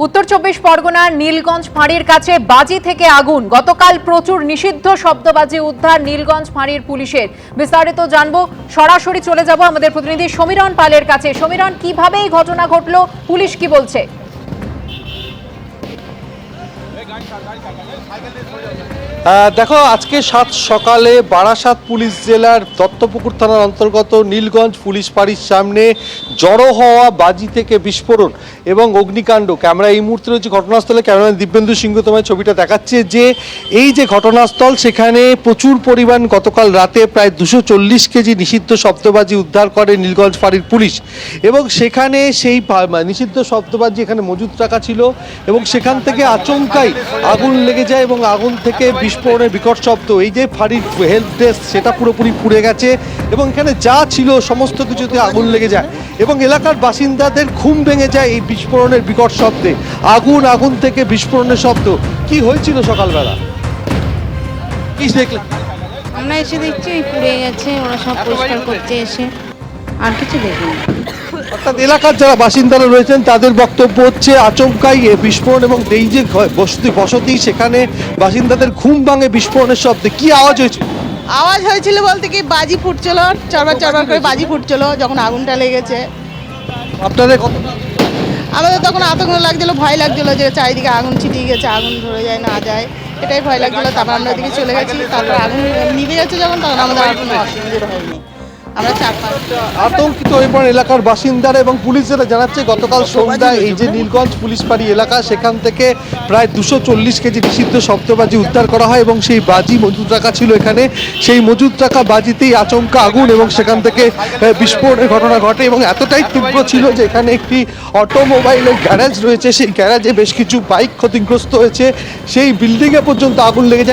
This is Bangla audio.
উত্তর চব্বিশ পরগনার নীলগঞ্জ ফাঁড়ির কাছে বাজি থেকে আগুন। গতকাল প্রচুর নিষিদ্ধ শব্দবাজি উদ্ধার নীলগঞ্জ ফাঁড়ির পুলিশের। বিস্তারিত জানবো, সরাসরি চলে যাব আমাদের প্রতিনিধি সমীরণ পালের কাছে। সমীরণ, কিভাবে এই ঘটনা ঘটলো, পুলিশ কি বলছে? দেখো, আজকে সাত সকালে বারাসাত পুলিশ জেলার দত্তপুকুর থানার অন্তর্গত নীলগঞ্জ পুলিশ ফাঁড়ির সামনে জড়ো হওয়া বাজি থেকে বিস্ফোরণ এবং অগ্নিকাণ্ড। ক্যামেরা এই মুহূর্তে রয়েছে ঘটনাস্থলে। ক্যামেরাম্যান দিব্যেন্দু সিংহ তোমায় ছবিটা দেখাচ্ছে যে এই যে ঘটনাস্থল, সেখানে প্রচুর পরিমাণ গতকাল রাতে প্রায় 240 কেজি নিষিদ্ধ শব্দবাজি উদ্ধার করে নীলগঞ্জ ফাঁড়ির পুলিশ। এবং সেখানে সেই নিষিদ্ধ শব্দবাজি এখানে মজুত রাখা ছিল এবং সেখান থেকে আচমকাই আগুন লেগে যায় এবং আগুন থেকে বিস্ফোরণের বিকট শব্দ। এই যে ফাঁড়ির হেল্প ডেস্ক, সেটা পুরোপুরি পুড়ে গেছে এবং এখানে যা ছিল সমস্ত কিছুতে আগুন লেগে যায় এবং এলাকার বাসিন্দাদের ঘুম ভেঙে যায় এই বিস্ফোরণের বিকট শব্দে। আগুন থেকে বিস্ফোরণের শব্দ। কি হয়েছিল সকালবেলা, কি দেখলে? আমরা এসে দেখছি ওই পুড়ে গেছে, ওরা সব পরিষ্কার করতে এসে, আর কিছু দেখিনি। অর্থাৎ এলাকার যারা বাসিন্দারা রয়েছেন তাদের বক্তব্য হচ্ছে আচমকাই বিস্ফোরণ এবং এই যে বসতি, সেখানে বাসিন্দাদের ঘুম ভাঙে বিস্ফোরণের শব্দে। কি আওয়াজ হয়েছে? আওয়াজ হয়েছিল বলতে কি বাজি ফুটছিল, চরবার চরবার করে বাজি ফুটছিল যখন আগুনটা লেগেছে। আপনাদের আমাদের তখন আতঙ্ক লাগছিল, ভয় লাগছিল যে চারিদিকে আগুন ছিটিয়ে গেছে, আগুন ধরে যায় না যায়, এটাই ভয় লাগছিল। তারপর আমরা ওদিকে চলে গেছি, তারপর আগুন নিভে গেছে যখন, তখন আমাদের আর কোনো অসুবিধা হয়নি। আমরা আতঙ্কিত হয়ে পড়েন এলাকার বাসিন্দারা এবং পুলিশ যেটা জানাচ্ছে গতকাল সন্ধ্যায় এই যে নীলগঞ্জ পুলিশ ফাঁড়ি এলাকা, সেখান থেকে প্রায় 240 কেজি নিষিদ্ধ শব্দবাজি উদ্ধার করা হয় এবং সেই বাজি মজুত রাখা ছিল এখানে। সেই মজুত রাখা বাজিতেই আচমকা আগুন এবং সেখান থেকে বিস্ফোরণের ঘটনা ঘটে এবং এতটাই তীব্র ছিল যে এখানে একটি অটোমোবাইলের গ্যারেজ রয়েছে, সেই গ্যারেজে বেশ কিছু বাইক ক্ষতিগ্রস্ত হয়েছে, সেই বিল্ডিংয়ে পর্যন্ত আগুন লেগে যায়।